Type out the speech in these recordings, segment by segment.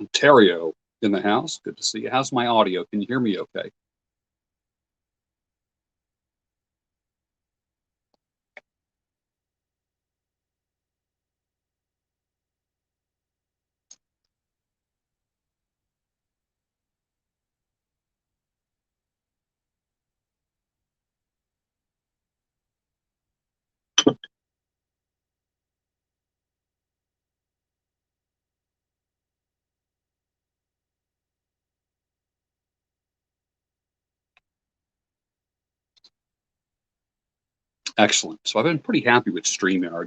Ontario in the house. Good to see you. How's my audio? Can you hear me okay? Excellent. So I've been pretty happy with StreamYard.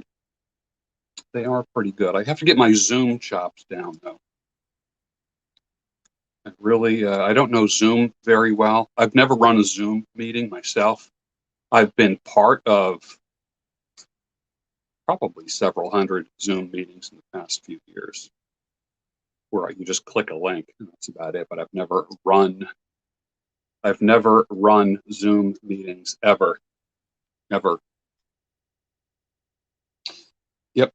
They are pretty good. I have to get my Zoom chops down, though. I don't know Zoom very well. I've never run a Zoom meeting myself. I've been part of probably several hundred Zoom meetings in the past few years where I can just click a link and that's about it. But I've never run Zoom meetings ever. Ever. Yep.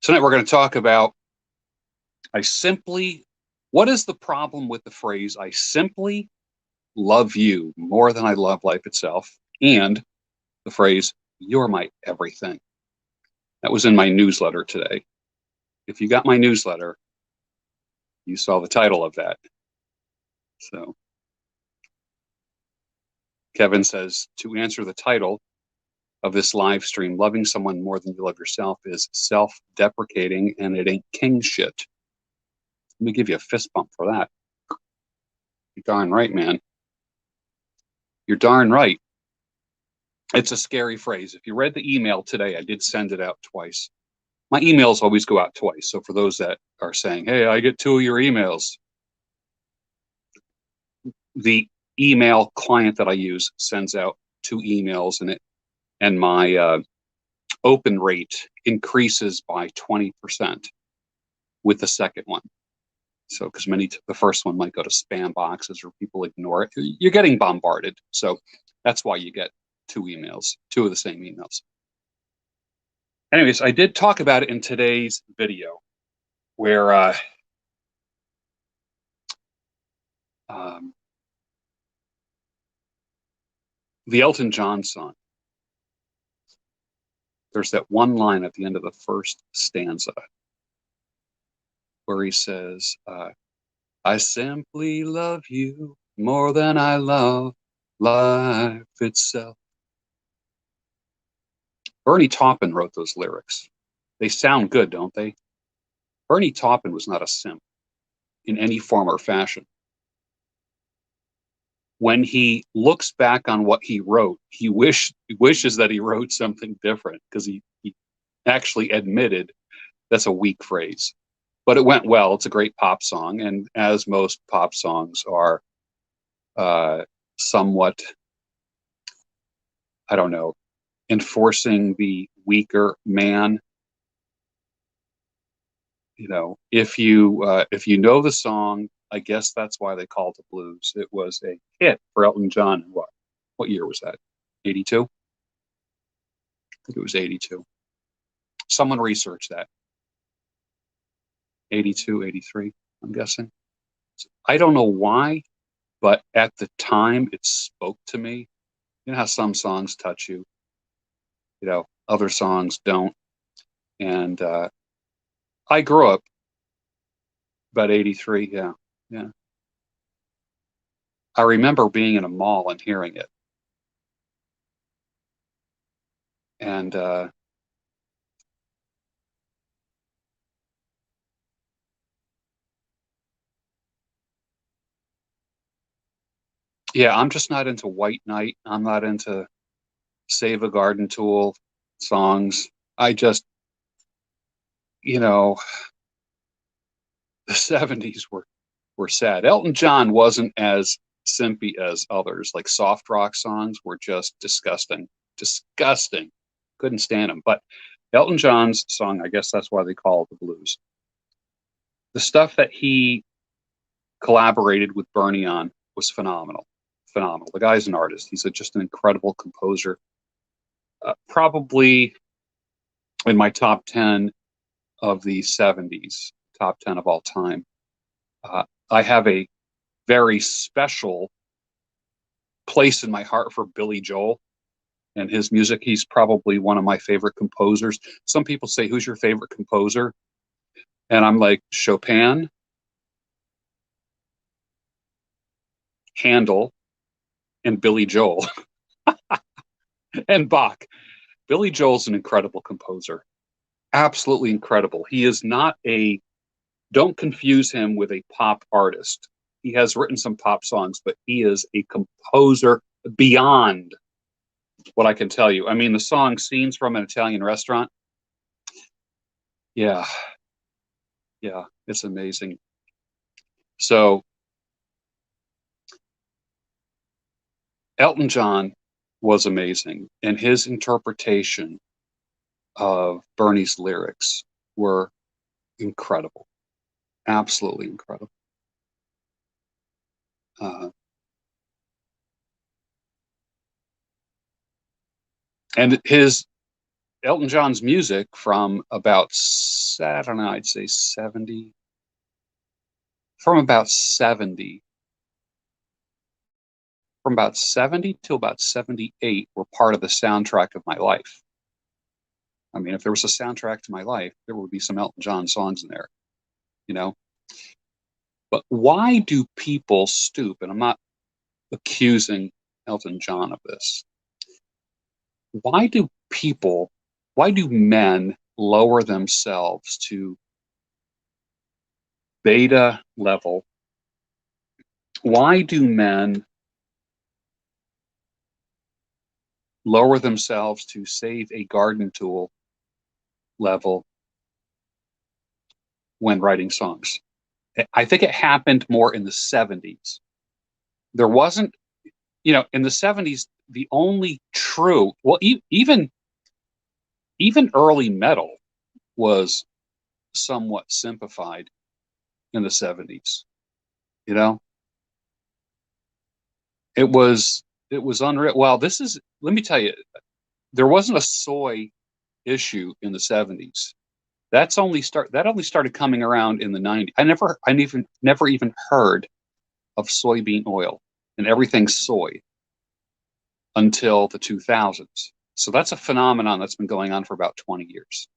Tonight we're going to talk about what is the problem with the phrase, I simply love you more than I love life itself, and the phrase, you're my everything. That was in my newsletter today. If you got my newsletter, you saw the title of that. So Kevin says, to answer the title of this live stream, loving someone more than you love yourself is self-deprecating and it ain't king shit. Let me give you a fist bump for that. You're darn right, man. You're darn right. It's a scary phrase. If you read the email today, I did send it out twice. My emails always go out twice. So for those that are saying, hey, I get 2 of your emails, the email client that I use sends out 2 emails and my open rate increases by 20% with the second one. So because the first one might go to spam boxes or people ignore it. You're getting bombarded. So that's why you get 2 emails, 2 of the same emails. Anyways, I did talk about it in today's video where the Elton John song, there's that one line at the end of the first stanza where he says, I simply love you more than I love life itself. Bernie Taupin wrote those lyrics. They sound good, don't they? Bernie Taupin was not a simp in any form or fashion. When he looks back on what he wrote, he wishes that he wrote something different because he actually admitted that's a weak phrase. But it went well. It's a great pop song. And as most pop songs are somewhat, I don't know, enforcing the weaker man. You know, if you know the song, I guess that's why they called it blues. It was a hit for Elton John. What year was that? 82? I think it was 82. Someone researched that. 82, 83, I'm guessing. I don't know why, but at the time it spoke to me. You know how some songs touch you, other songs don't. And I grew up about 83. Yeah. Yeah. I remember being in a mall and hearing it. And yeah, I'm just not into White Knight. I'm not into Save a Garden Tool songs. I just, you know, the 70s were sad. Elton John wasn't as simpy as others. Like soft rock songs were just disgusting. Disgusting. Couldn't stand them. But Elton John's song, I guess that's why they call it the blues. The stuff that he collaborated with Bernie on was phenomenal. Phenomenal. The guy's an artist. He's just an incredible composer. Probably in my top 10 of the 70s, top 10 of all time. I have a very special place in my heart for Billy Joel and his music. He's probably one of my favorite composers. Some people say, who's your favorite composer? And I'm like, Chopin, Handel, and Billy Joel, and Bach. Billy Joel's an incredible composer. Absolutely incredible. He is not don't confuse him with a pop artist. He has written some pop songs, but he is a composer beyond what I can tell you. I mean, the song Scenes from an Italian Restaurant. Yeah. Yeah. It's amazing. So Elton John was amazing, and his interpretation of Bernie's lyrics were incredible. Absolutely incredible. And Elton John's music from about, I don't know, I'd say 70, from about 70, from about 70 to about 78 were part of the soundtrack of my life. I mean, if there was a soundtrack to my life, there would be some Elton John songs in there, you know? But why do people stoop? And I'm not accusing Elton John of this. Why do men lower themselves to beta level? Why do men lower themselves to save a garden tool level when writing songs? I think it happened more in the 70s. There wasn't, in the 70s, the only true, well, even early metal was somewhat simplified in the 70s. It was unreal. Well, let me tell you, there wasn't a soy issue in the 70s. That only started coming around in the 90s. I never even heard of soybean oil and everything soy until the 2000s. So that's a phenomenon that's been going on for about 20 years.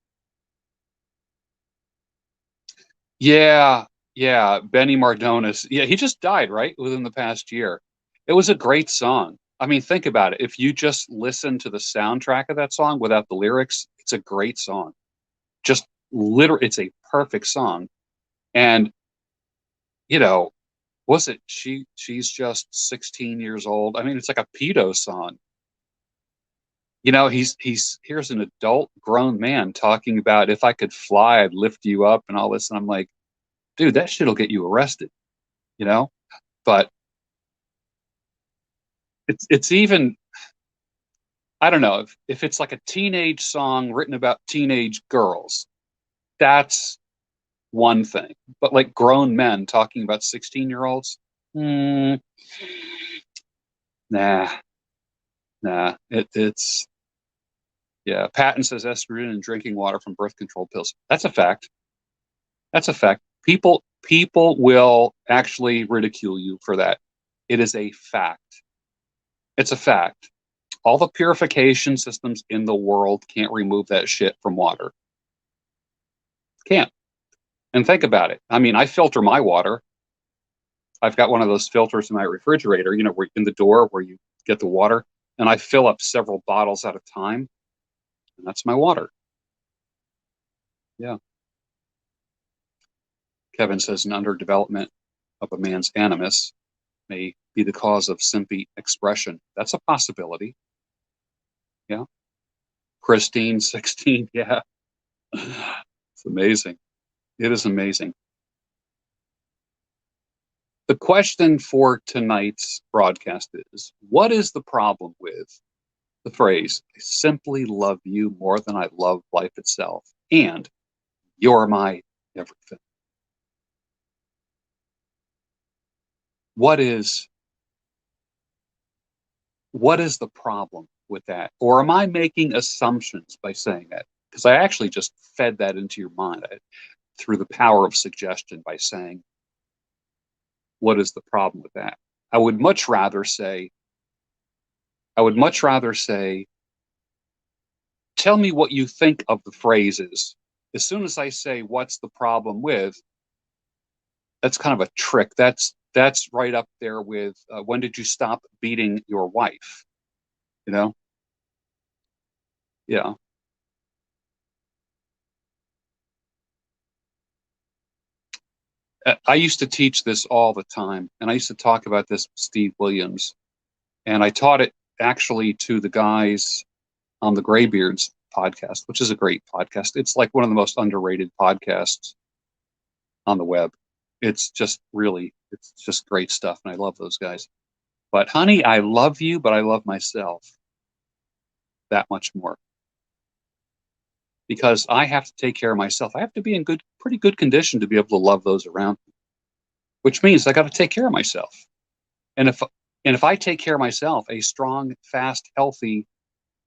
Yeah, yeah, Benny Mardones. Yeah, he just died, right? Within the past year. It was a great song. I mean, think about it. If you just listen to the soundtrack of that song without the lyrics, it's a great song. Just literally, it's a perfect song. And, was it she's just 16 years old? I mean, it's like a pedo song. Here's an adult grown man talking about, if I could fly, I'd lift you up and all this. And I'm like, dude, that shit'll get you arrested, but it's even, I don't know, if it's like a teenage song written about teenage girls, that's one thing. But like grown men talking about 16-year-olds, nah, it's, yeah. Patton says estrogen and drinking water from birth control pills. That's a fact. That's a fact. People will actually ridicule you for that. It is a fact. It's a fact. All the purification systems in the world can't remove that shit from water. Can't. And think about it. I mean, I filter my water. I've got one of those filters in my refrigerator, where in the door where you get the water, and I fill up several bottles at a time, and that's my water. Yeah. Kevin says an underdevelopment of a man's animus may be the cause of simpy expression. That's a possibility. Yeah. Christine, 16. Yeah. It's amazing. It is amazing. The question for tonight's broadcast is, what is the problem with the phrase, I simply love you more than I love life itself, and you're my everything? what is the problem with that? Or am I making assumptions by saying that? Because I actually just fed that into your mind through the power of suggestion by saying, what is the problem with that? I would much rather say, I would much rather say, tell me what you think of the phrases. As soon as I say, what's the problem with, that's kind of a trick. That's right up there with when did you stop beating your wife? You know? Yeah. I used to teach this all the time, and I used to talk about this with Steve Williams, and I taught it actually to the guys on the Graybeards podcast, which is a great podcast. It's like one of the most underrated podcasts on the web. It's just great stuff, and I love those guys. But honey, I love you, but I love myself that much more because I have to take care of myself. I have to be in pretty good condition to be able to love those around me, which means I got to take care of myself. And if I take care of myself, a strong, fast, healthy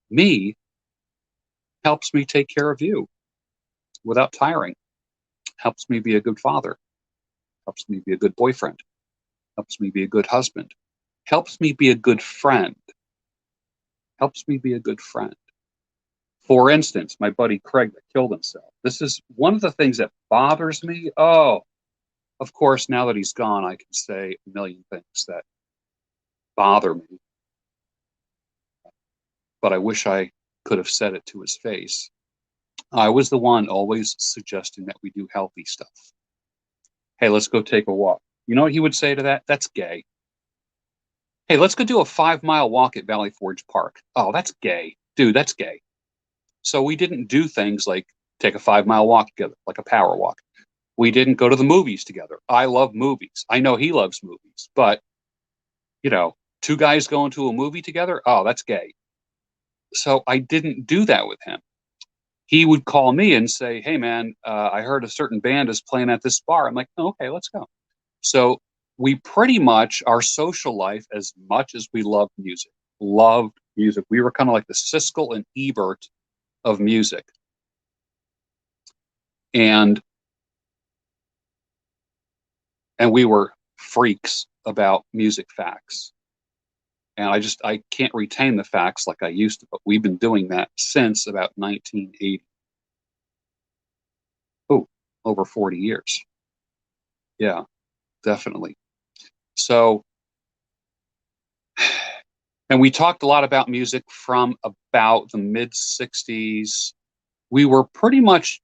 me helps me take care of you without tiring. Helps me be a good father. Helps me be a good boyfriend. Helps me be a good husband. Helps me be a good friend. Helps me be a good friend. For instance, my buddy Craig that killed himself. This is one of the things that bothers me. Oh, of course, now that he's gone, I can say a million things that bother me, but I wish I could have said it to his face. I was the one always suggesting that we do healthy stuff. Hey, let's go take a walk. You know what he would say to that? That's gay. Hey, let's go do a 5 mile walk at Valley Forge Park. Oh, that's gay. Dude, that's gay. So we didn't do things like take a 5 mile walk together, like a power walk. We didn't go to the movies together. I love movies. I know he loves movies, but two guys going to a movie together, oh, that's gay. So I didn't do that with him. He would call me and say, hey, man, I heard a certain band is playing at this bar. I'm like, oh, okay, let's go. So we pretty much, our social life, as much as we loved music, we were kind of like the Siskel and Ebert of music. And we were freaks about music facts. And I can't retain the facts like I used to, but we've been doing that since about 1980. Oh, over 40 years. Yeah, definitely. So, and we talked a lot about music from about the mid 60s. We were pretty much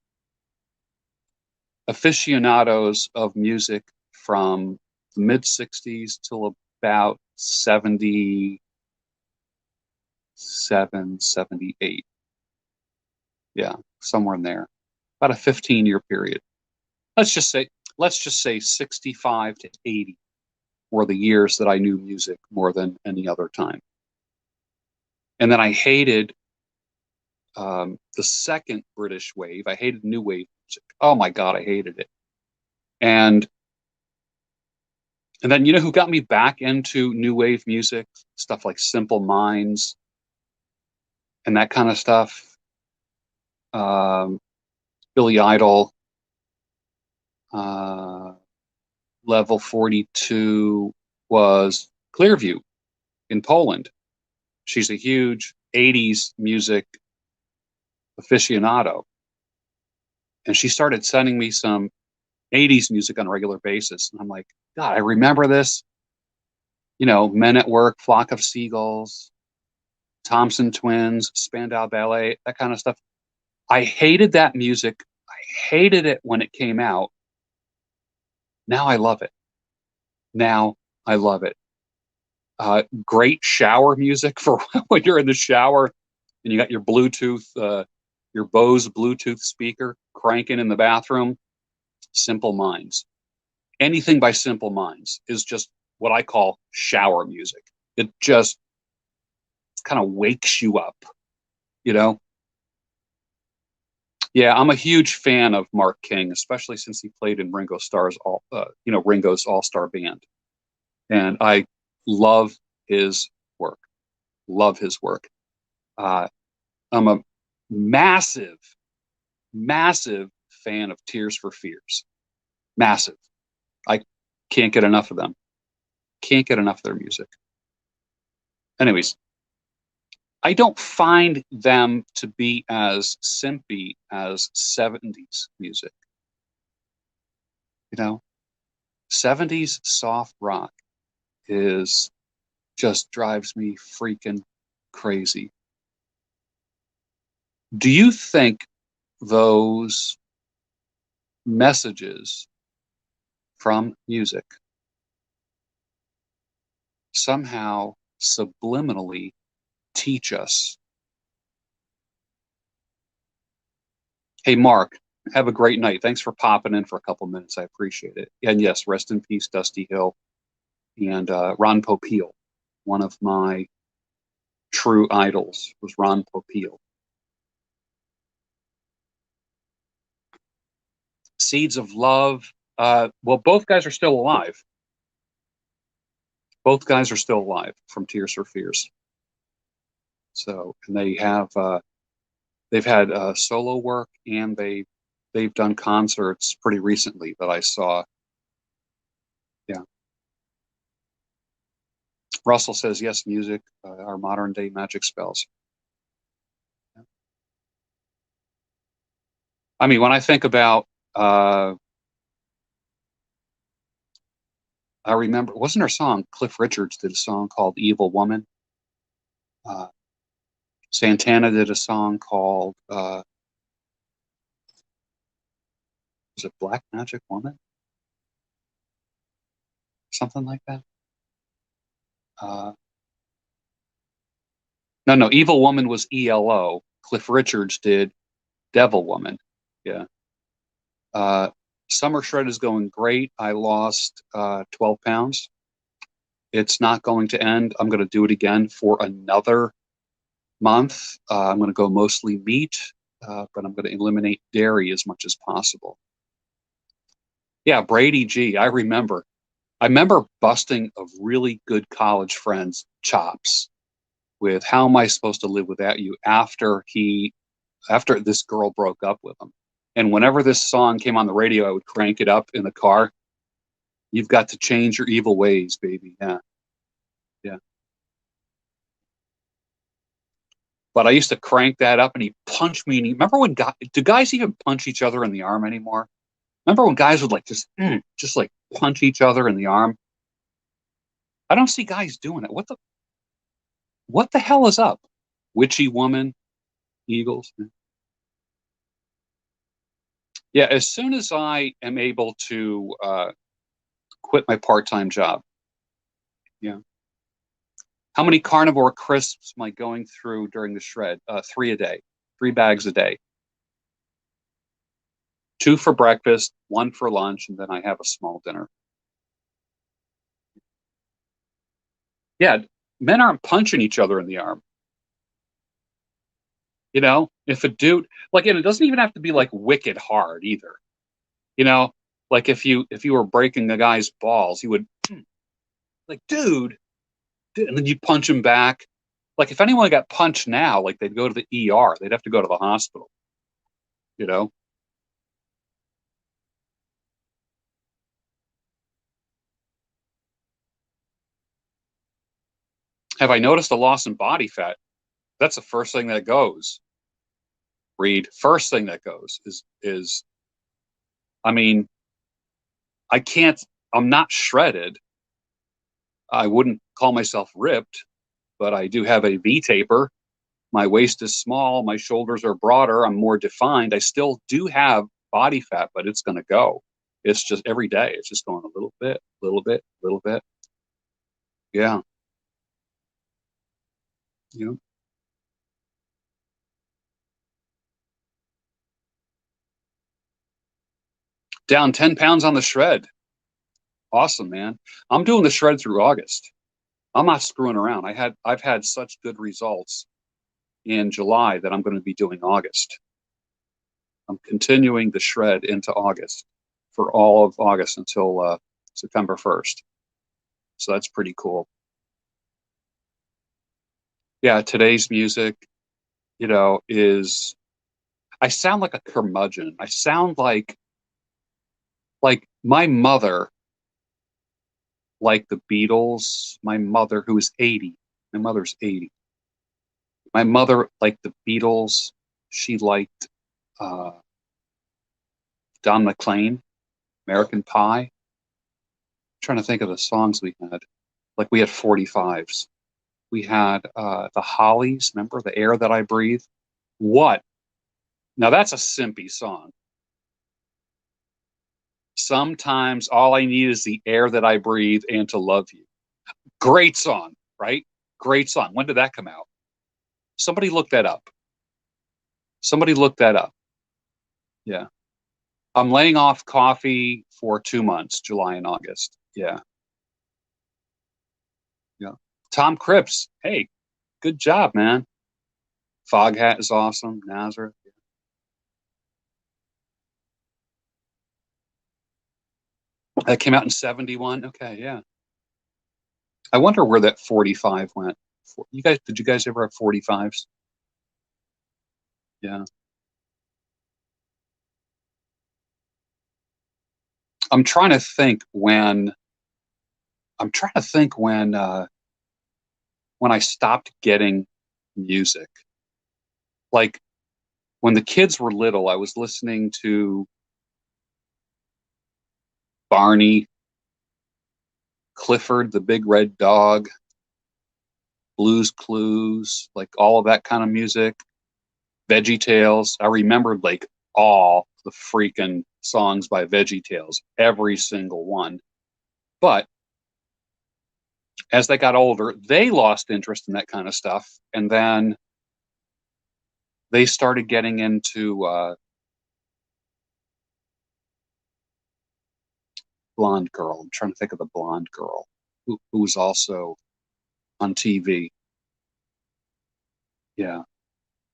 aficionados of music from the mid 60s till about 77, 78. Yeah, somewhere in there. About a 15-year period. Let's just say 65 to 80 were the years that I knew music more than any other time. And then I hated the second British wave. I hated new wave music. Oh my God, I hated it. And then who got me back into new wave music? Stuff like Simple Minds and that kind of stuff. Billy Idol, Level 42 was Clearview in Poland. She's a huge 80s music aficionado. And she started sending me some 80s music on a regular basis. And I'm like, God, I remember this. Men at Work, Flock of Seagulls, Thompson Twins, Spandau Ballet, that kind of stuff. I hated that music. I hated it when it came out. Now I love it. Now I love it. Great shower music for when you're in the shower and you got your your Bose Bluetooth speaker cranking in the bathroom. Simple Minds. Anything by Simple Minds is just what I call shower music. It just kind of wakes you up, you know? Yeah, I'm a huge fan of Mark King, especially since he played in Ringo's All-Star Band. and I love his work. Love his work. Uh, I'm a massive, massive fan of Tears for Fears. Massive. I can't get enough of them. Can't get enough of their music. Anyways, I don't find them to be as simpy as 70s music. You know, 70s soft rock is just drives me freaking crazy. Do you think those messages from music somehow subliminally teach us? Hey, Mark, have a great night. Thanks for popping in for a couple minutes. I appreciate it. And yes, rest in peace, Dusty Hill and Ron Popeil. One of my true idols was Ron Popeil. Seeds of Love. Well, both guys are still alive. Both guys are still alive from Tears for Fears. So, and they've had solo work, and they've done concerts pretty recently that I saw. Yeah. Russell says yes, music, our modern day magic spells. Yeah. I mean, when I think about, I remember, wasn't there a song? Cliff Richards did a song called "Evil Woman." Uh, Santana did a song called, was it Black Magic Woman? Something like that. Uh, no, Evil Woman was ELO. Cliff Richards did Devil Woman. Yeah. Uh, Summer Shred is going great. I lost 12 pounds. It's not going to end. I'm going to do it again for another month. I'm going to go mostly meat, but I'm going to eliminate dairy as much as possible. Yeah, Brady G. I remember busting a really good college friend's chops with "How Am I Supposed to Live Without You" after this girl broke up with him. And whenever this song came on the radio, I would crank it up in the car. You've got to change your evil ways, baby. Yeah. Yeah. But I used to crank that up and he punched me. And remember when do guys even punch each other in the arm anymore? Remember when guys would like just like punch each other in the arm? I don't see guys doing it. What the hell is up? Witchy woman, Eagles. Yeah, as soon as I am able to quit my part-time job. Yeah. How many carnivore crisps am I going through during the shred? 3 a day, 3 bags a day. 2 for breakfast, 1 for lunch, and then I have a small dinner. Yeah, men aren't punching each other in the arm. You know, if a dude like, and it doesn't even have to be like wicked hard either. You know, like if you were breaking a guy's balls, you would like, dude, and then you punch him back. Like if anyone got punched now, like they'd go to the ER, they'd have to go to the hospital. You know, have I noticed a loss in body fat? That's the first thing that goes. Read first thing that goes is I mean, I can't. I'm not shredded. I wouldn't call myself ripped, but I do have a V taper. My waist is small. My shoulders are broader. I'm more defined. I still do have body fat, but it's going to go. It's just every day. It's just going a little bit, little bit, little bit. Yeah. You know, down 10 pounds on the shred. Awesome, man. I'm doing the shred through August. I'm not screwing around. I've had such good results in July that I'm going to be doing August. I'm continuing the shred into August for all of August until September 1st. So that's pretty cool. Yeah, today's music, is I sound like a curmudgeon. I sound like my mother, like the Beatles. My mother, who is 80, my mother's 80. My mother liked the Beatles. She liked uh, Don McLean, American Pie. I'm trying to think of the songs we had. Like we had 45s. We had the Hollies. Remember The Air That I Breathe? What? Now that's a Simpy song. Sometimes all I need is the air that I breathe and to love you. Great song, right? Great song. When did that come out? Somebody look that up. Somebody look that up. Yeah. I'm laying off coffee for 2 months, July and August. Yeah. Yeah. Tom Cripps. Hey, good job, man. Foghat is awesome. Nazareth. That came out in 71. Okay, yeah. I wonder where that 45 went. Did you guys ever have 45s? Yeah. I'm trying to think when I'm trying to think when I stopped getting music. Like when the kids were little, I was listening to Barney, Clifford the Big Red Dog, Blues Clues, like all of that kind of music. Veggie Tales. I remembered like all the freaking songs by Veggie Tales, every single one. But as they got older, they lost interest in that kind of stuff. And then they started getting into blonde girl. I'm trying to think of the blonde girl who was also on TV. Yeah,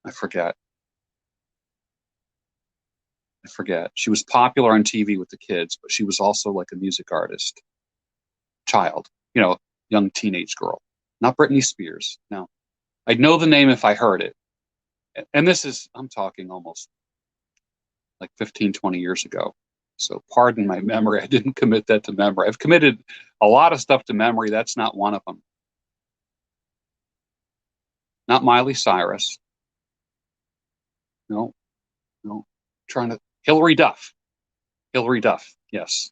I forget. I forget. She was popular on TV with the kids, but she was also like a music artist, child, you know, young teenage girl. Not Britney Spears. No, I'd know the name if I heard it. And this is, I'm talking almost like 15, 20 years ago. So pardon my memory. I didn't commit that to memory. I've committed a lot of stuff to memory. That's not one of them. Not Miley Cyrus. No, no. Trying to, Hillary Duff. Hillary Duff. Yes.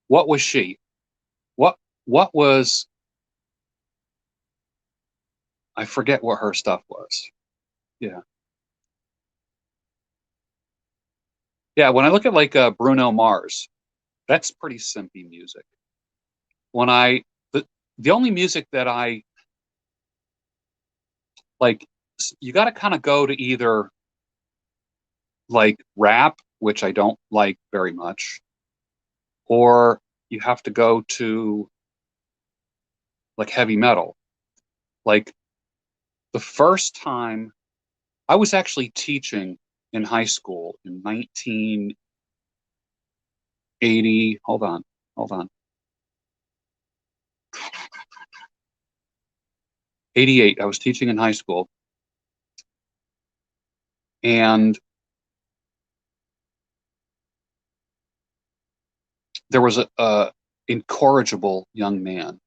What was she? What, what was, I forget what her stuff was. Yeah. Yeah. When I look at like Bruno Mars, that's pretty simpy music. When the only music that I like, you got to kind of go to either like rap, which I don't like very much, or you have to go to like heavy metal. Like the first time I was actually teaching in high school in 1980, hold on, 88. I was teaching in high school, and there was a incorrigible young man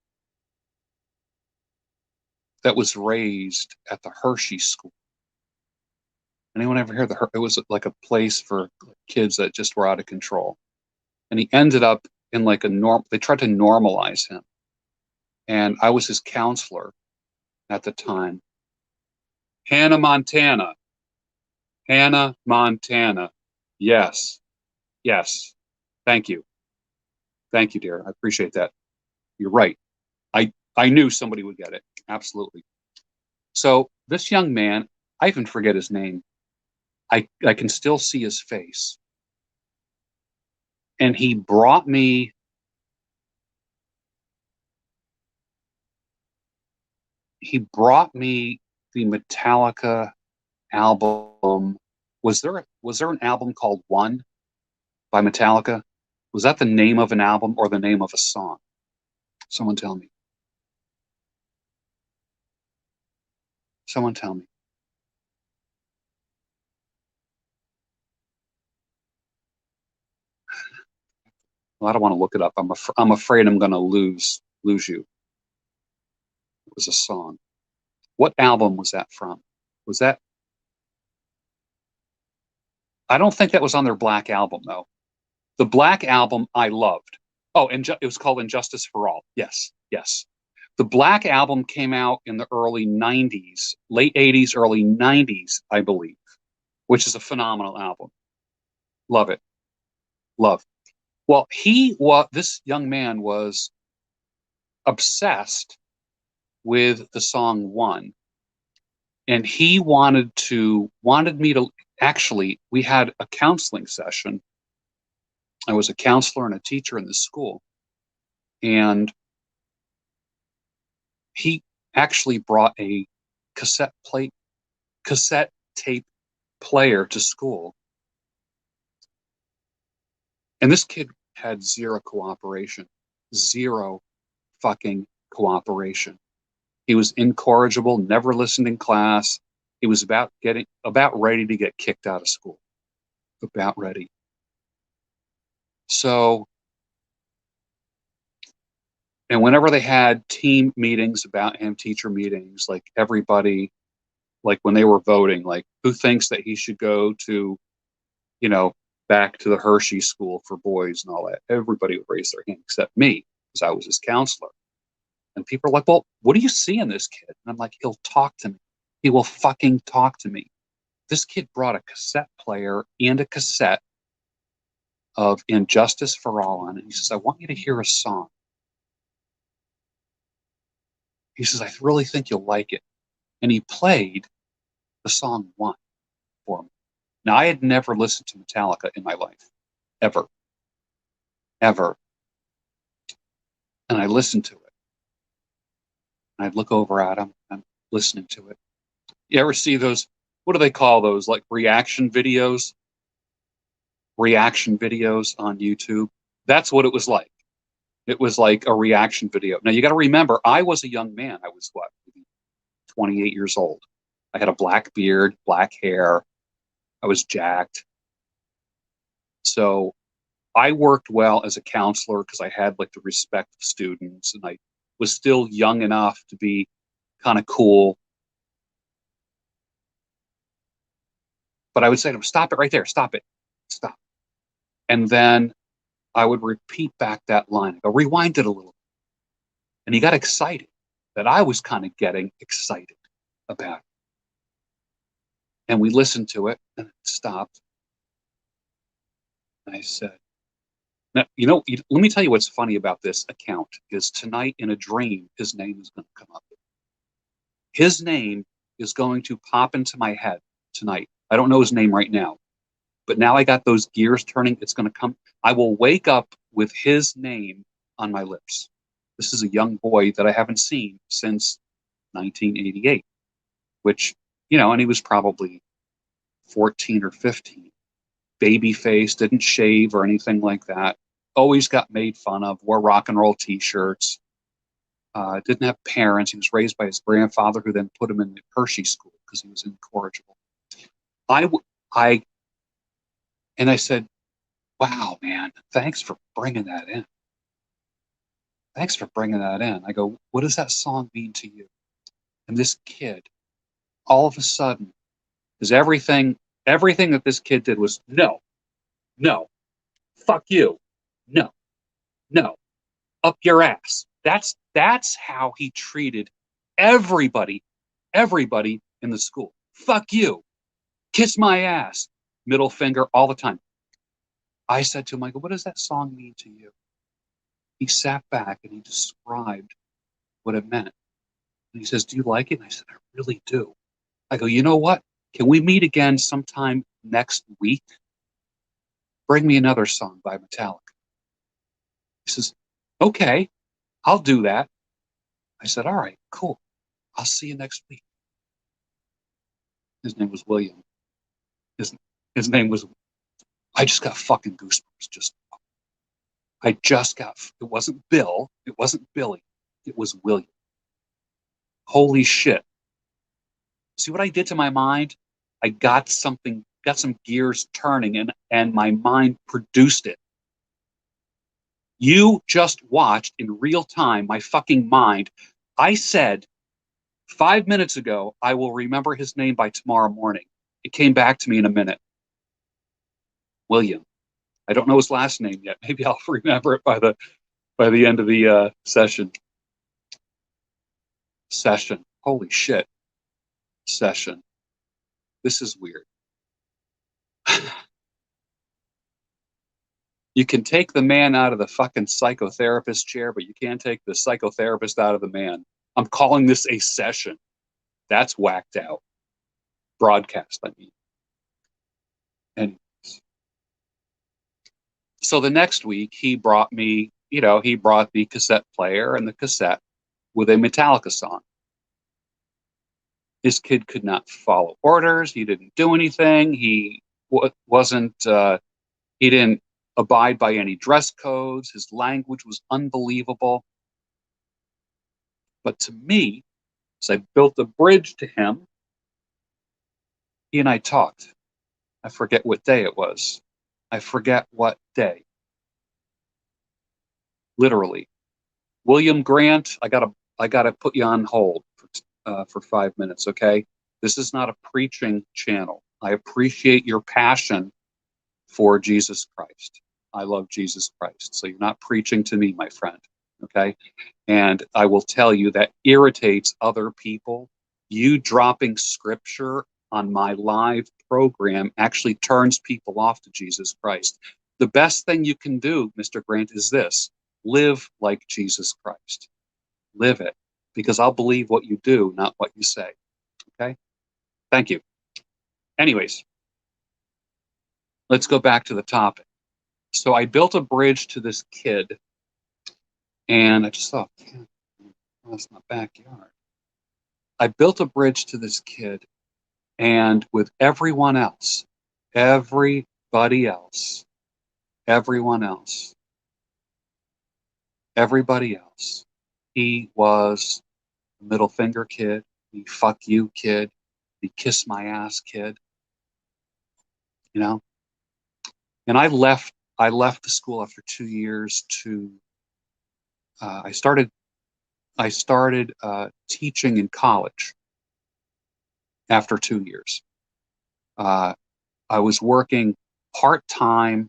that was raised at the Hershey School. Anyone ever hear it was like a place for kids that just were out of control. And he ended up in like they tried to normalize him. And I was his counselor at the time. Hannah Montana. Hannah Montana. Yes. Yes. Thank you. Thank you, dear. I appreciate that. You're right. I knew somebody would get it. Absolutely. So this young man, I even forget his name. I can still see his face. And he brought me the Metallica album. Was there an album called One by Metallica? Was that the name of an album or the name of a song? Someone tell me. Someone tell me. Well, I don't want to look it up. I'm afraid I'm going to lose you. It was a song. What album was that from? Was that? I don't think that was on their Black album though. The Black album I loved. Oh, and it was called Injustice for All. Yes, yes. The Black album came out in the early 90s, late 80s, early 90s, I believe, which is a phenomenal album. Love it. Love. Well, this young man was obsessed with the song One, and he wanted me to actually, we had a counseling session. I was a counselor and a teacher in this school, and he actually brought a cassette tape player to school. And this kid had zero cooperation, zero fucking cooperation. He was incorrigible, never listened in class. He was about ready to get kicked out of school. About ready. So, and whenever they had team meetings about him, teacher meetings, like everybody, like when they were voting, like who thinks that he should go to, you know, back to the Hershey School for boys and all that, everybody would raise their hand except me, because I was his counselor. And people are like, well, what do you see in this kid? And I'm like, he'll talk to me. He will fucking talk to me. This kid brought a cassette player and a cassette of Injustice for All on it. He says, I want you to hear a song. He says, I really think you'll like it. And he played the song One for me. Now, I had never listened to Metallica in my life, ever, ever. And I listened to it. And I'd look over at him. I'm listening to it. You ever see those? What do they call those? Like reaction videos? Reaction videos on YouTube? That's what it was like. It was like a reaction video. Now, you got to remember, I was a young man. I was, what, 28 years old. I had a black beard, black hair. I was jacked. So I worked well as a counselor because I had like the respect of students, and I was still young enough to be kind of cool. But I would say to him, stop it right there, stop it, stop. And then I would repeat back that line. I go, rewind it a little. And he got excited that I was kind of getting excited about it. And we listened to it and it stopped. And I said, now, let me tell you what's funny about this account is tonight in a dream, his name is going to come up. His name is going to pop into my head tonight. I don't know his name right now, but now I got those gears turning. It's going to come. I will wake up with his name on my lips. This is a young boy that I haven't seen since 1988, which, and he was probably 14 or 15. Baby face, didn't shave or anything like that. Always got made fun of, wore rock and roll t-shirts. Didn't have parents. He was raised by his grandfather, who then put him in the Hershey School because he was incorrigible. And I said, wow, man, thanks for bringing that in. Thanks for bringing that in. I go, what does that song mean to you? And this kid, all of a sudden, because everything that this kid did was no, no, fuck you, no, no, up your ass. That's how he treated everybody in the school. Fuck you, kiss my ass, middle finger all the time. I said to him, I go, what does that song mean to you? He sat back and he described what it meant. And he says, do you like it? And I said, I really do. I go, you know what? Can we meet again sometime next week? Bring me another song by Metallica. He says, okay, I'll do that. I said, all right, cool. I'll see you next week. His name was William. His name was, I just got fucking goosebumps. It wasn't Bill, it wasn't Billy, it was William. Holy shit. See what I did to my mind? I got some gears turning, and my mind produced it. You just watched in real time my fucking mind. I said 5 minutes ago, I will remember his name by tomorrow morning. It came back to me in a minute. William. I don't know his last name yet. Maybe I'll remember it by the end of the session. Session. Holy shit. Session. This is weird. You can take the man out of the fucking psychotherapist chair, but you can't take the psychotherapist out of the man. I'm calling this a session. That's whacked out. Broadcast, I mean. Anyways. So the next week, he brought me, he brought the cassette player and the cassette with a Metallica song. This kid could not follow orders. He didn't do anything. He didn't abide by any dress codes. His language was unbelievable. But to me, as I built a bridge to him, he and I talked. I forget what day it was. I forget what day. Literally. William Grant, I gotta put you on hold for 5 minutes, okay? This is not a preaching channel. I appreciate your passion for Jesus Christ. I love Jesus Christ. So you're not preaching to me, my friend, okay? And I will tell you that irritates other people. You dropping scripture on my live program actually turns people off to Jesus Christ. The best thing you can do, Mr. Grant, is this: live like Jesus Christ. Live it, because I'll believe what you do, not what you say. Okay? Thank you. Anyways, let's go back to the topic. So I built a bridge to this kid, and I just thought, that's my backyard. I built a bridge to this kid, and with everyone else, everybody else, everyone else, everybody else, he was a middle finger kid, the fuck you kid, the kiss my ass kid, And I left the school after 2 years to I started teaching in college after 2 years. I was working part-time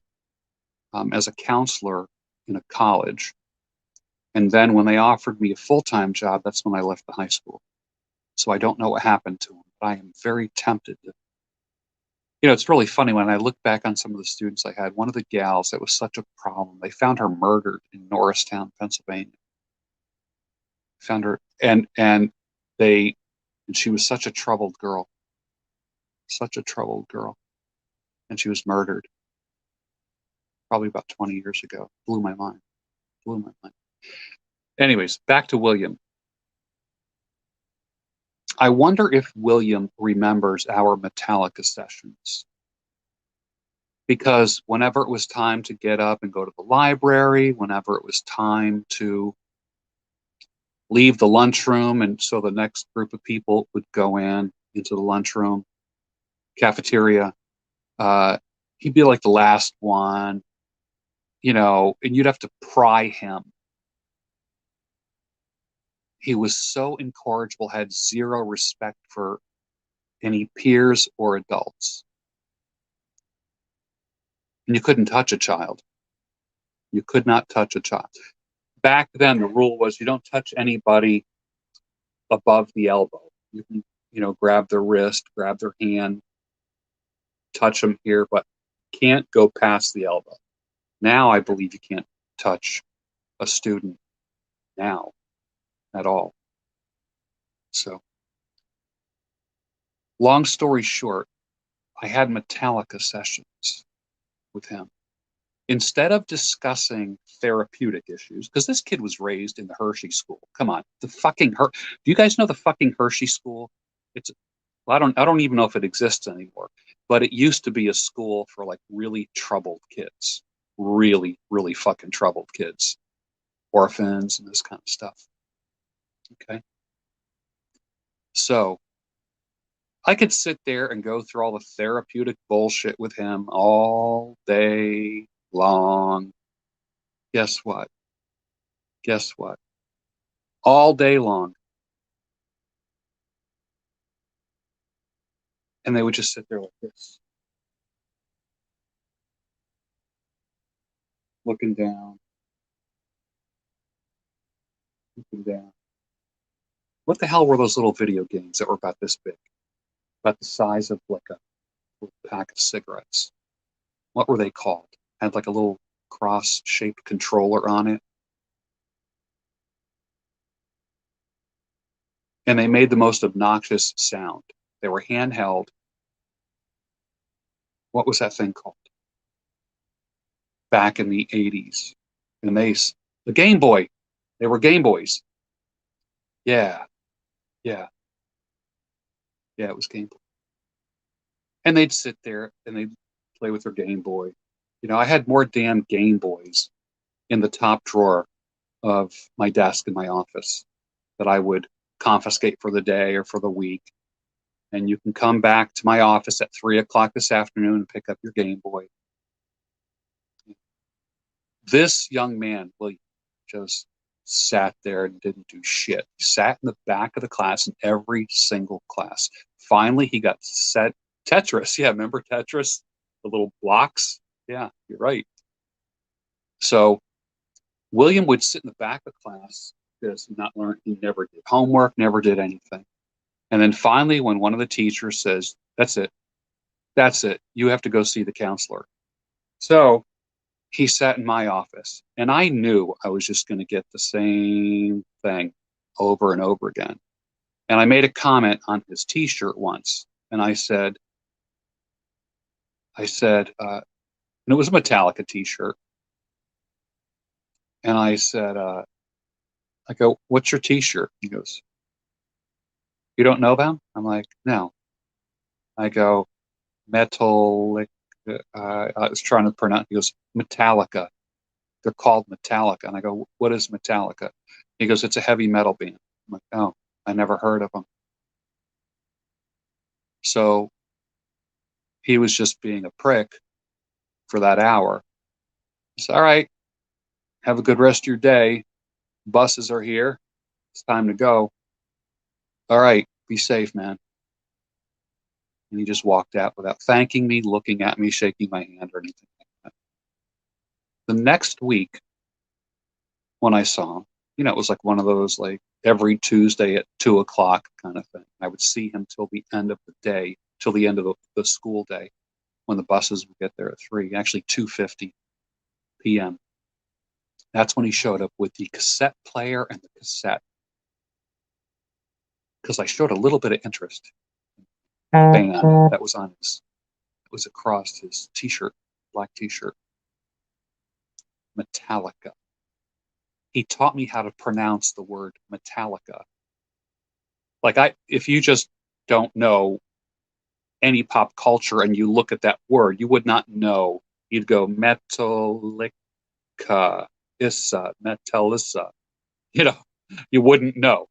as a counselor in a college. And then when they offered me a full-time job, that's when I left the high school. So I don't know what happened to them, but I am very tempted to. It's really funny when I look back on some of the students I had. One of the gals that was such a problem, they found her murdered in Norristown, Pennsylvania. Found her, and she was such a troubled girl, and she was murdered probably about 20 years ago. Blew my mind. Anyways, back to William. I wonder if William remembers our Metallica sessions. Because whenever it was time to get up and go to the library, whenever it was time to leave the lunchroom, and so the next group of people would go into the lunchroom, cafeteria, he'd be like the last one, and you'd have to pry him. He was so incorrigible, had zero respect for any peers or adults. And you couldn't touch a child. You could not touch a child. Back then, the rule was you don't touch anybody above the elbow. You can, grab their wrist, grab their hand, touch them here, but can't go past the elbow. Now I believe you can't touch a student now at all. So, long story short, I had Metallica sessions with him. Instead of discussing therapeutic issues, because this kid was raised in the Hershey School. Come on, do you guys know the fucking Hershey School? I don't even know if it exists anymore, but it used to be a school for like really troubled kids. really, really fucking troubled kids, orphans and this kind of stuff. Okay. So I could sit there and go through all the therapeutic bullshit with him all day long. Guess what? Guess what? All day long. And they would just sit there like this, looking down, looking down. What the hell were those little video games that were about this big, about the size of like a pack of cigarettes? What were they called? Had like a little cross-shaped controller on it. And they made the most obnoxious sound. They were handheld. What was that thing called? Back in the 80s. And the Game Boy. They were Game Boys. Yeah, yeah, yeah, it was Game Boy. And they'd sit there and they'd play with their Game Boy. You know, I had more damn Game Boys in the top drawer of my desk in my office that I would confiscate for the day or for the week. And you can come back to my office at 3 o'clock this afternoon and pick up your Game Boy. This young man, William, just sat there and didn't do shit. He sat in the back of the class in every single class. Finally, he got set Tetris. Yeah, remember Tetris? The little blocks? Yeah, you're right. So William would sit in the back of the class because not learn. He never did homework, never did anything. And then finally, when one of the teachers says, "That's it, that's it, you have to go see the counselor." So he sat in my office, and I knew I was just going to get the same thing over and over again. And I made a comment on his T-shirt once, and and it was a Metallica T-shirt, and I go, "What's your T-shirt?" He goes, "You don't know them?" I'm like, "No." I go, "Metallica." I was trying to pronounce. He goes, "Metallica." They're called Metallica, and I go, "What is Metallica?" He goes, "It's a heavy metal band." I'm like, "Oh, I never heard of them." So he was just being a prick for that hour. It's all right. Have a good rest of your day. Buses are here. It's time to go. All right. Be safe, man. And he just walked out without thanking me, looking at me, shaking my hand, or anything like that. The next week, when I saw him, it was like one of those like every Tuesday at 2 o'clock kind of thing. I would see him till the end of the day, till the end of the school day, when the buses would get there at 3, actually 2:50 p.m. That's when he showed up with the cassette player and the cassette. Because I showed a little bit of interest in the band that was on it was across his T-shirt, black T-shirt, Metallica. He taught me how to pronounce the word Metallica. If you just don't know any pop culture and you look at that word, you would not know. You'd go Metallica, Issa, Metallissa. You know, you wouldn't know.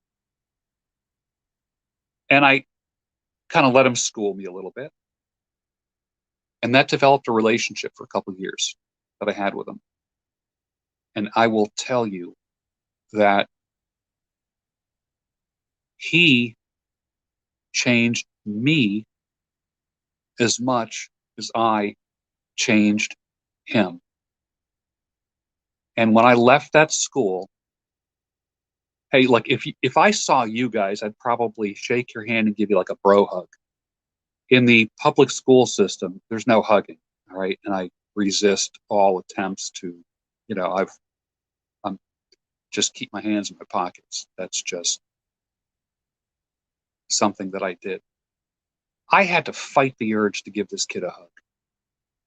And I kind of let him school me a little bit. And that developed a relationship for a couple of years that I had with him. And I will tell you that he changed me as much as I changed him. And when I left that school, hey, like if I saw you guys, I'd probably shake your hand and give you like a bro hug. In the public school system, there's no hugging, all right? And I resist all attempts to, I'm just keep my hands in my pockets. That's just something that I did. I had to fight the urge to give this kid a hug.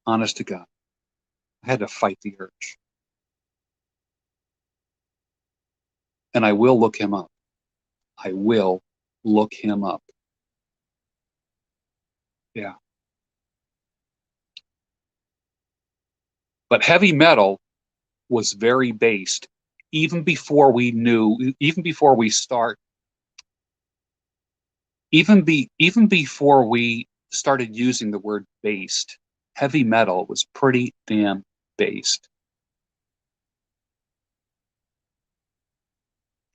Honest to God, I had to fight the urge. And I will look him up. I will look him up. Yeah. But heavy metal was very based even before we knew, even before we start, even before we started using the word based, heavy metal was pretty damn based.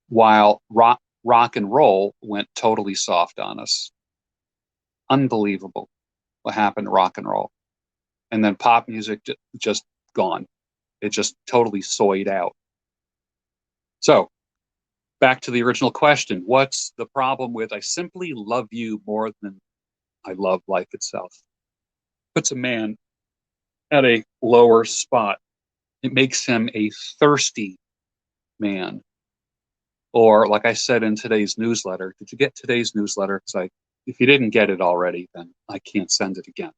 While rock and roll went totally soft on us. Unbelievable what happened to rock and roll. And then pop music just gone. It just totally soyed out. So back to the original question. What's the problem with I simply love you more than I love life itself? Puts a man at a lower spot. It makes him a thirsty man. Or like I said in today's newsletter, did you get today's newsletter? Because if you didn't get it already, then I can't send it again.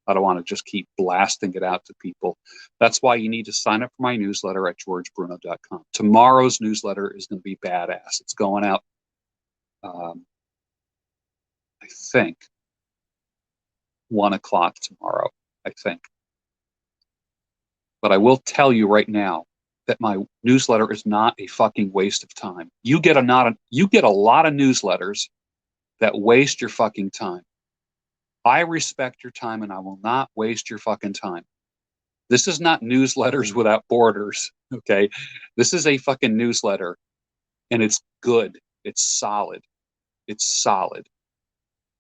I don't want to just keep blasting it out to people. That's why you need to sign up for my newsletter at georgebruno.com. Tomorrow's newsletter is going to be badass. It's going out, I think, 1 o'clock tomorrow, I think. But I will tell you right now that my newsletter is not a fucking waste of time. You get a lot of newsletters that waste your fucking time. I respect your time and I will not waste your fucking time. This is not Newsletters Without Borders, okay? This is a fucking newsletter and it's good. It's solid. It's solid.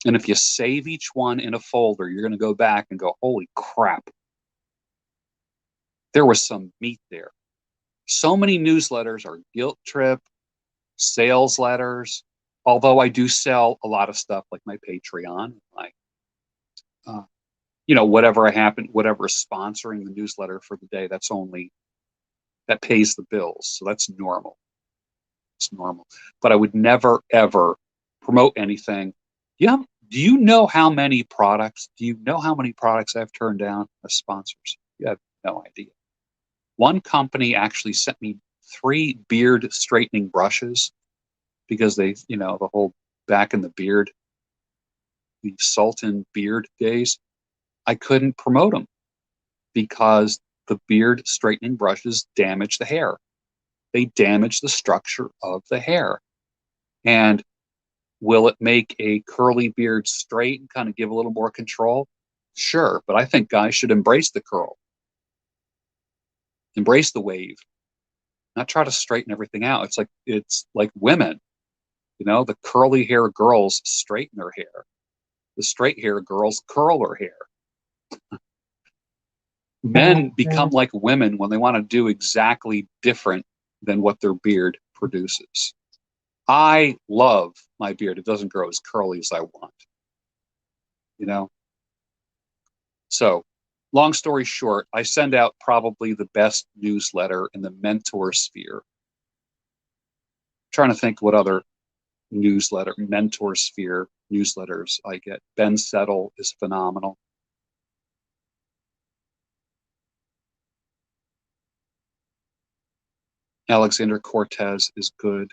And if you save each one in a folder, you're going to go back and go, holy crap. There was some meat there. So many newsletters are guilt trip, sales letters, although I do sell a lot of stuff like my Patreon, like, whatever is sponsoring the newsletter for the day, that pays the bills. So that's normal. It's normal. But I would never, ever promote anything. Yeah. Do you know how many products I've turned down as sponsors? You have no idea. One company actually sent me 3 beard straightening brushes because they, the whole back in the beard, the Sultan beard days. I couldn't promote them because the beard straightening brushes damage the hair. They damage the structure of the hair. And will it make a curly beard straight and kind of give a little more control? Sure, but I think guys should embrace the curl. Embrace the wave. Not try to straighten everything out. It's like women. The curly hair girls straighten their hair. The straight hair girls curl their hair. Men become like women when they want to do exactly different than what their beard produces. I love my beard. It doesn't grow as curly as I want. So, long story short, I send out probably the best newsletter in the mentor sphere. I'm trying to think what other mentor sphere newsletters I get. Ben Settle is phenomenal. Alexander Cortez is good.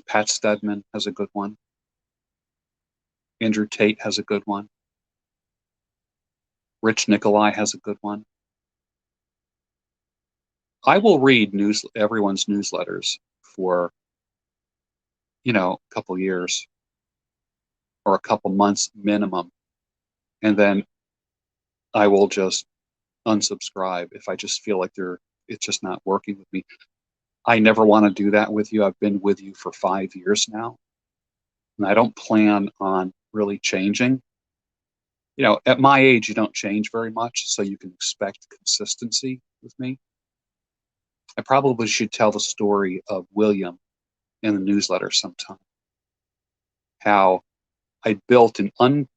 Pat Stedman has a good one. Andrew Tate has a good one. Rich Nikolai has a good one. I will read everyone's newsletters for, a couple years or a couple months minimum. And then I will just unsubscribe if I just feel like it's just not working with me. I never want to do that with you. I've been with you for 5 years now. And I don't plan on really changing. At my age, you don't change very much, so you can expect consistency with me. I probably should tell the story of William in the newsletter sometime. How I built an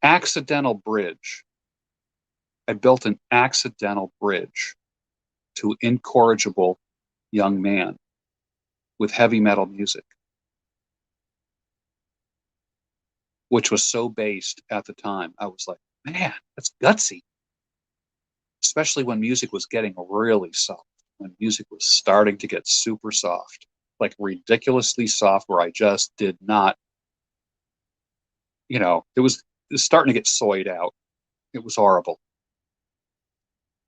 accidental bridge. I built an accidental bridge to an incorrigible young man with heavy metal music, which was so based at the time. I was like, man, that's gutsy. Especially when music was getting really soft, when music was starting to get super soft, like ridiculously soft, where I just did not, it was starting to get soyed out. It was horrible.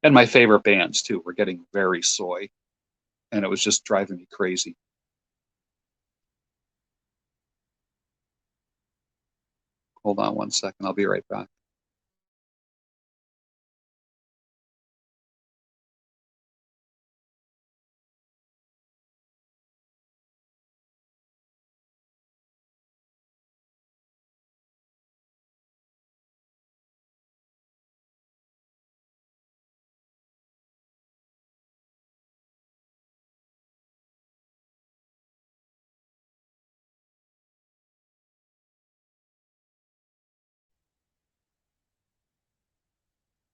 And my favorite bands too were getting very soy, and it was just driving me crazy. Hold on one second. I'll be right back.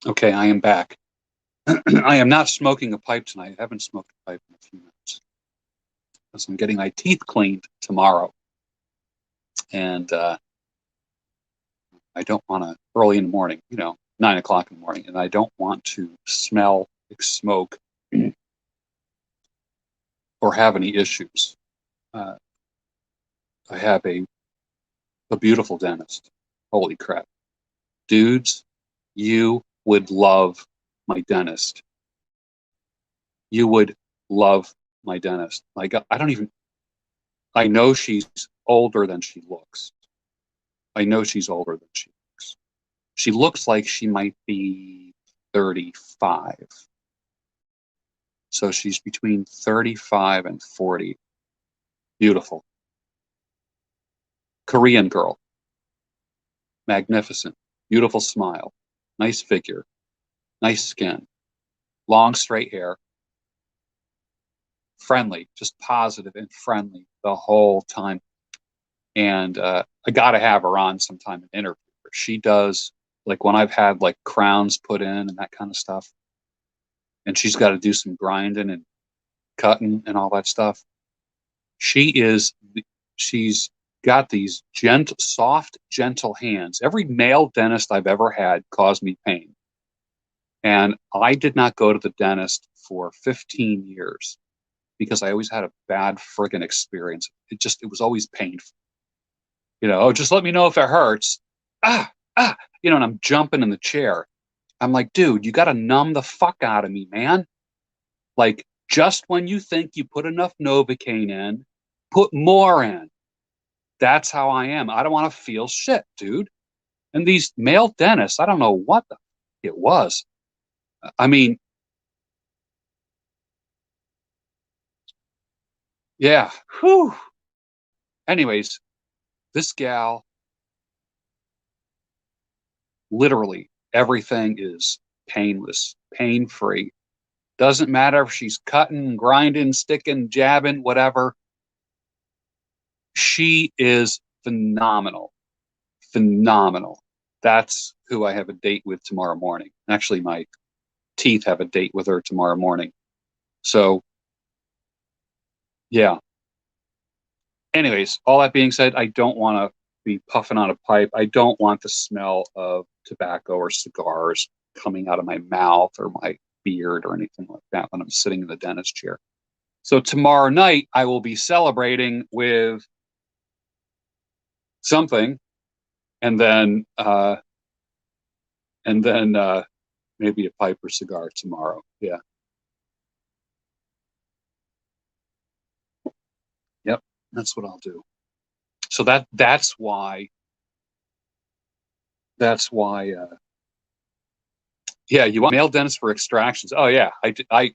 Okay, I am back. I am not smoking a pipe tonight. I haven't smoked a pipe in a few minutes because I'm getting my teeth cleaned tomorrow. And I don't want to, early in the morning, 9 o'clock in the morning, and I don't want to smell like smoke or have any issues. Uh, I have a beautiful dentist. Holy crap. Dudes, you would love my dentist. You would love my dentist. Like, I know she's older than she looks. I know she's older than she looks. She looks like she might be 35. So she's between 35 and 40. Beautiful. Korean girl. Magnificent. Beautiful smile. Nice figure. Nice skin. Long, straight hair. Friendly. Just positive and friendly the whole time. And I got to have her on sometime and interview her. She does, like when I've had like crowns put in and that kind of stuff, and she's got to do some grinding and cutting and all that stuff. She's got these soft, gentle hands. Every male dentist I've ever had caused me pain. And I did not go to the dentist for 15 years because I always had a bad friggin' experience. It was always painful. Oh, just let me know if it hurts. Ah, and I'm jumping in the chair. I'm like, dude, you got to numb the fuck out of me, man. Like, just when you think you put enough Novocaine in, put more in. That's how I am. I don't want to feel shit, dude. And these male dentists, I don't know what it was. I mean, yeah. Whew. Anyways, this gal, literally everything is painless, pain-free. Doesn't matter if she's cutting, grinding, sticking, jabbing, whatever. She is phenomenal. Phenomenal. That's who I have a date with tomorrow morning. Actually, my teeth have a date with her tomorrow morning. So, yeah. Anyways, all that being said, I don't want to be puffing on a pipe. I don't want the smell of tobacco or cigars coming out of my mouth or my beard or anything like that when I'm sitting in the dentist chair. So tomorrow night, I will be celebrating with something, and then maybe a pipe or cigar tomorrow. Yeah. Yep. That's what I'll do. So that's why yeah, you want male dentist for extractions. Oh yeah. I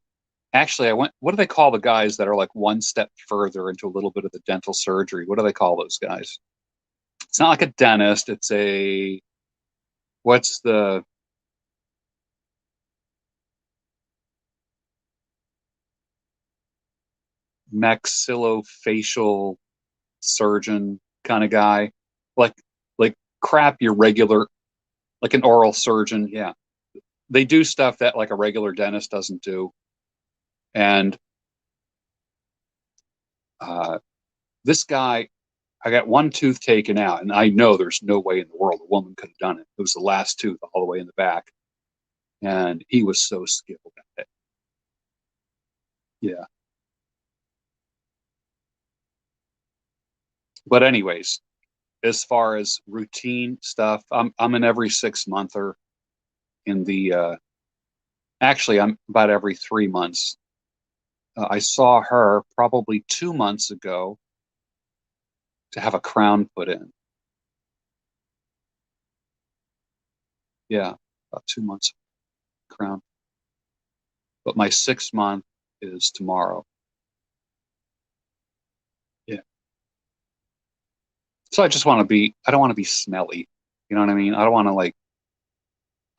actually I went, what do they call the guys that are like one step further into a little bit of the dental surgery? What do they call those guys? It's not like a dentist, it's a what's the maxillofacial surgeon kind of guy. Like like crap your regular, like an oral surgeon. Yeah. They do stuff that like a regular dentist doesn't do. And uh, this guy, I got one tooth taken out, and I know there's no way in the world a woman could have done it. It was the last tooth all the way in the back. And he was so skilled at it. Yeah. But anyways, as far as routine stuff, I'm an every 6 monther in the actually I'm about every 3 months. I saw her probably 2 months ago to have a crown put in. Yeah, about 2 months crown. But my 6 month is tomorrow. Yeah. So I just want to be, I don't want to be smelly. You know what I mean? I don't want to like,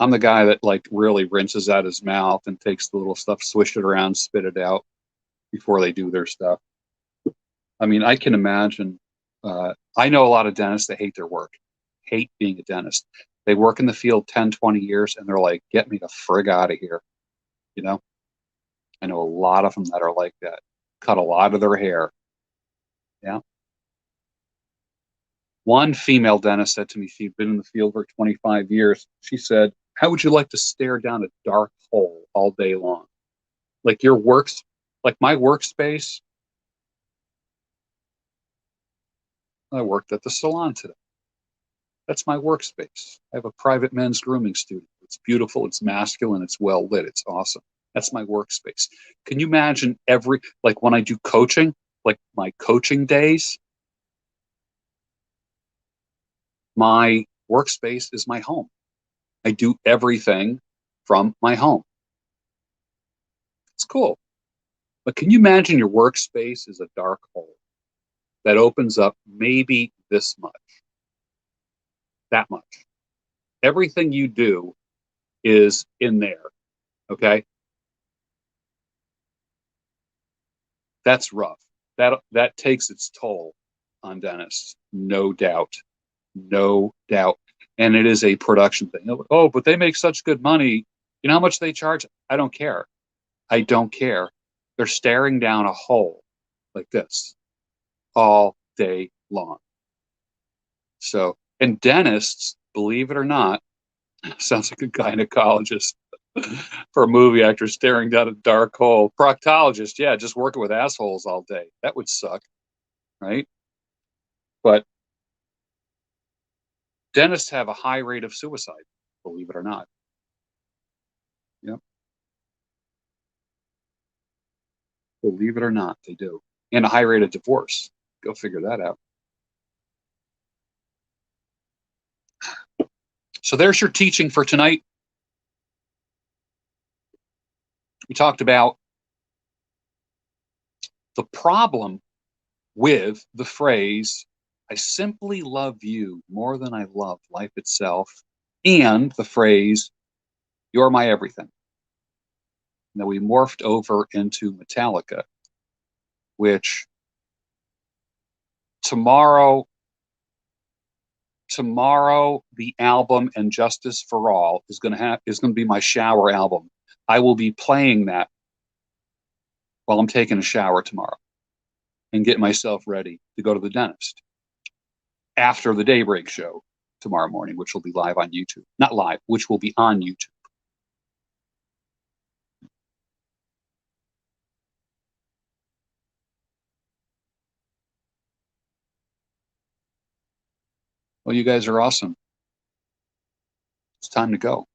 I'm the guy that like really rinses out his mouth and takes the little stuff, swish it around, spit it out before they do their stuff. I mean, I can imagine, I know a lot of dentists that hate their work, hate being a dentist. They work in the field 10, 20 years and they're like, get me the frig out of here. You know, I know a lot of them that are like that, cut a lot of their hair. Yeah. One female dentist said to me, she'd been in the field for 25 years. She said, how would you like to stare down a dark hole all day long? Like your works, like my workspace. I worked at the salon today. That's my workspace. I have a private men's grooming studio. It's beautiful, it's masculine, it's well lit, it's awesome. That's my workspace. Can you imagine like when I do coaching, like my coaching days, my workspace is my home. I do everything from my home. It's cool. But can you imagine your workspace is a dark hole that opens up maybe this much, that much? Everything you do is in there. Okay. That's rough. That takes its toll on dentists, no doubt. No doubt. And it is a production thing. Oh, but they make such good money. You know how much they charge? I don't care. I don't care. They're staring down a hole like this all day long. So, and dentists, believe it or not, sounds like a gynecologist for a movie actor staring down a dark hole. Proctologist, yeah, just working with assholes all day. That would suck, right? But dentists have a high rate of suicide, believe it or not. Yep. Believe it or not, they do. And a high rate of divorce. Go figure that out. So there's your teaching for tonight. We talked about the problem with the phrase, I simply love you more than I love life itself, and the phrase, you're my everything. And then we morphed over into Metallica, which tomorrow the album And Justice for All is going to be my shower album. I will be playing that while I'm taking a shower tomorrow and getting myself ready to go to the dentist after the Daybreak show tomorrow morning, which will be live on YouTube. Not live, which will be on YouTube. Well, you guys are awesome. It's time to go.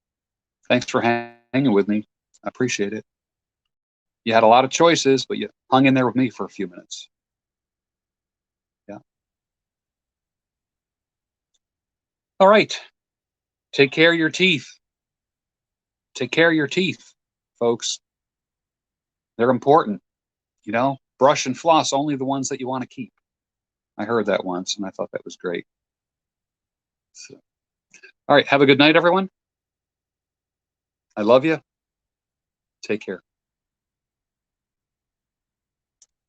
Thanks for hanging with me. I appreciate it. You had a lot of choices, but you hung in there with me for a few minutes. Yeah. All right. Take care of your teeth. Take care of your teeth, folks. They're important. You know, brush and floss, only the ones that you want to keep. I heard that once and I thought that was great. So, all right. Have a good night, everyone. I love you. Take care.